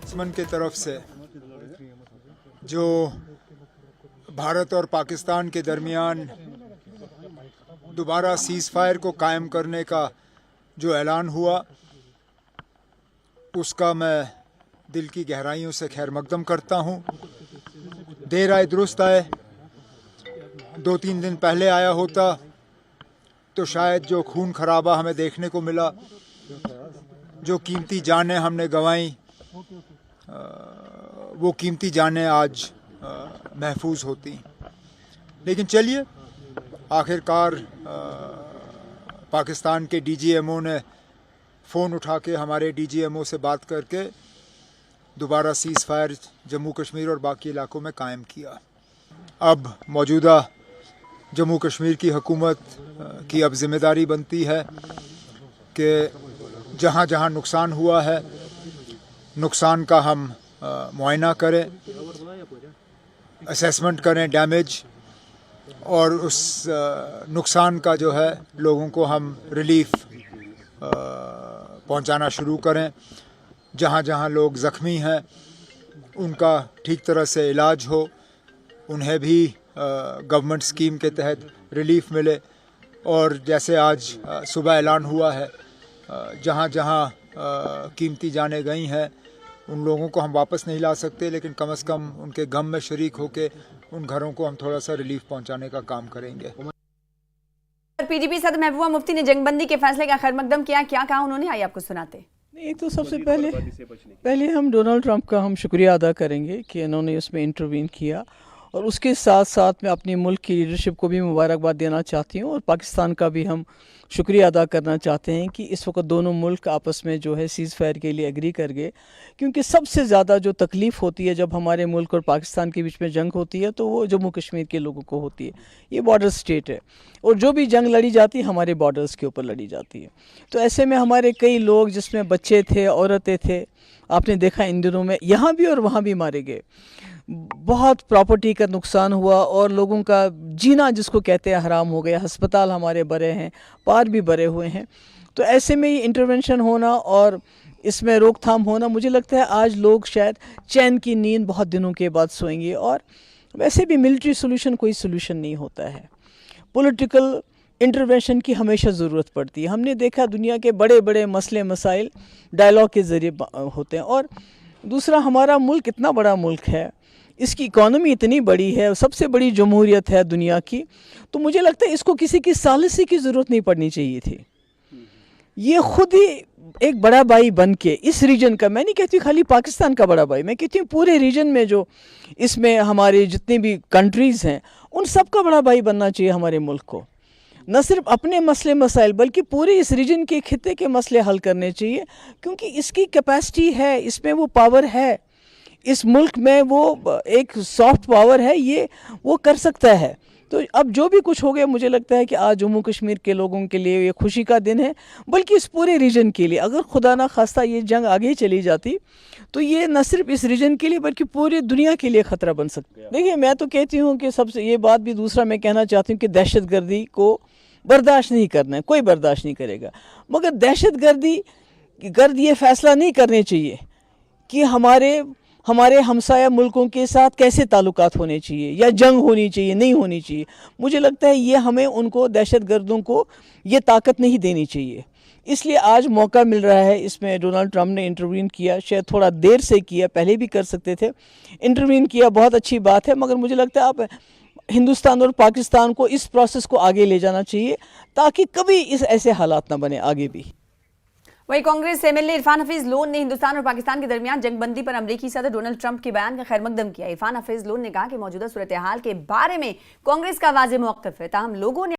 दुश्मन की तरफ से जो भारत और पाकिस्तान के दरमियान दोबारा सीज़ फायर को कायम करने का जो ऐलान हुआ, उसका मैं दिल की गहराइयों से खैर मकदम करता हूँ। देर आए दुरुस्त आए, 2-3 दिन पहले आया होता तो शायद जो खून खराबा हमें देखने को मिला, जो कीमती जानें हमने गंवाई, वो कीमती जानें आज महफूज होती। लेकिन चलिए, आखिरकार पाकिस्तान के DGMO ने फ़ोन उठा के हमारे DGMO से बात करके दोबारा सीज़ फायर जम्मू कश्मीर और बाकी इलाकों में कायम किया। अब मौजूदा जम्मू कश्मीर की हुकूमत की अब ज़िम्मेदारी बनती है कि जहाँ जहाँ नुकसान हुआ है, नुकसान का हम मुआयना करें, असेसमेंट करें डैमेज, और उस नुकसान का जो है लोगों को हम रिलीफ पहुंचाना शुरू करें। जहाँ जहाँ लोग ज़ख्मी हैं उनका ठीक तरह से इलाज हो, उन्हें भी गवर्नमेंट स्कीम के तहत रिलीफ मिले। और जैसे आज सुबह ऐलान हुआ है, जहाँ जहाँ कीमती जानें गई हैं उन लोगों को हम वापस नहीं ला सकते, लेकिन कम से कम उनके गम में शरीक होकर उन घरों को हम थोड़ा सा रिलीफ पहुंचाने का काम करेंगे। PDP सदर महबूबा मुफ्ती ने जंगबंदी के फैसले का खैर मकदम किया, क्या कहा उन्होंने, आइए आपको सुनाते। नहीं, तो सबसे पहले हम डोनाल्ड ट्रंप का हम शुक्रिया अदा करेंगे कि इन्होंने उसमें इंटरवीन किया, और उसके साथ साथ मैं अपने मुल्क की लीडरशिप को भी मुबारकबाद देना चाहती हूँ, और पाकिस्तान का भी हम शुक्रिया अदा करना चाहते हैं कि इस वक्त दोनों मुल्क आपस में जो है सीज़ फायर के लिए एग्री कर गए। क्योंकि सबसे ज़्यादा जो तकलीफ़ होती है जब हमारे मुल्क और पाकिस्तान के बीच में जंग होती है, तो वो जम्मू कश्मीर के लोगों को होती है। ये बॉर्डर स्टेट है, और जो भी जंग लड़ी जाती है हमारे बॉर्डर्स के ऊपर लड़ी जाती है। तो ऐसे में हमारे कई लोग, जिसमें बच्चे थे, औरतें थे, आपने देखा इन दिनों में यहाँ भी और वहाँ भी मारे गए। बहुत प्रॉपर्टी का नुकसान हुआ, और लोगों का जीना जिसको कहते हैं हराम हो गया। हस्पताल हमारे बड़े हैं, पार भी बड़े हुए हैं। तो ऐसे में ये इंटरवेंशन होना और इसमें रोकथाम होना, मुझे लगता है आज लोग शायद चैन की नींद बहुत दिनों के बाद सोएंगे। और वैसे भी मिलिट्री सोल्यूशन कोई सोल्यूशन नहीं होता है, पॉलिटिकल इंटरवेंशन की हमेशा ज़रूरत पड़ती है। हमने देखा दुनिया के बड़े बड़े मसले मसाइल डायलॉग के ज़रिए होते हैं। और दूसरा, हमारा मुल्क इतना बड़ा मुल्क है, इसकी इकॉनमी इतनी बड़ी है, सबसे बड़ी जमहूरियत है दुनिया की, तो मुझे लगता है इसको किसी की सालिसी की ज़रूरत नहीं पड़नी चाहिए थी। ये खुद ही एक बड़ा भाई बन के इस रीजन का, मैं नहीं कहती खाली पाकिस्तान का बड़ा भाई, मैं कहती हूँ पूरे रीजन में जो इसमें हमारे जितने भी कंट्रीज़ हैं उन सब का बड़ा भाई बनना चाहिए हमारे मुल्क को। न सिर्फ अपने मसले मसाइल बल्कि पूरे इस रीजन के खिते के मसले हल करने चाहिए, क्योंकि इसकी कैपेसिटी है, इसमें वो पावर है, इस मुल्क में वो एक सॉफ्ट पावर है, ये वो कर सकता है। तो अब जो भी कुछ हो गया, मुझे लगता है कि आज जम्मू कश्मीर के लोगों के लिए ये खुशी का दिन है, बल्कि इस पूरे रीजन के लिए। अगर खुदा ना खास्ता ये जंग आगे चली जाती तो ये न सिर्फ इस रीजन के लिए बल्कि पूरी दुनिया के लिए ख़तरा बन सकता है। देखिए, मैं तो कहती हूँ कि सबसे ये बात भी दूसरा मैं कहना चाहती हूँ कि दहशतगर्दी को बर्दाश्त नहीं करना है, कोई बर्दाश्त नहीं करेगा। मगर दहशतगर्द ये फ़ैसला नहीं करने चाहिए कि हमारे हमसाया मुल्कों के साथ कैसे ताल्लुकात होने चाहिए या जंग होनी चाहिए, नहीं होनी चाहिए। मुझे लगता है ये हमें उनको, दहशतगर्दों को ये ताकत नहीं देनी चाहिए। इसलिए आज मौका मिल रहा है, इसमें डोनाल्ड ट्रंप ने इंटरवीन किया, शायद थोड़ा देर से किया, पहले भी कर सकते थे, इंटरवीन किया, बहुत अच्छी बात है। मगर मुझे लगता है अब हिंदुस्तान और पाकिस्तान को इस प्रोसेस को आगे ले जाना चाहिए, ताकि कभी इस ऐसे हालात ना बने आगे भी। वही कांग्रेस MLA इरफान हफीज लोन ने हिंदुस्तान और पाकिस्तान के दरमियान जंगबंदी पर अमेरिकी सदर डोनाल्ड ट्रंप के बयान का खैर मकदम किया। इरफान हफीज लोन ने कहा कि मौजूदा सूरत हाल के बारे में कांग्रेस का वाज़ेह मौक़िफ़ है, ताहम लोगों ने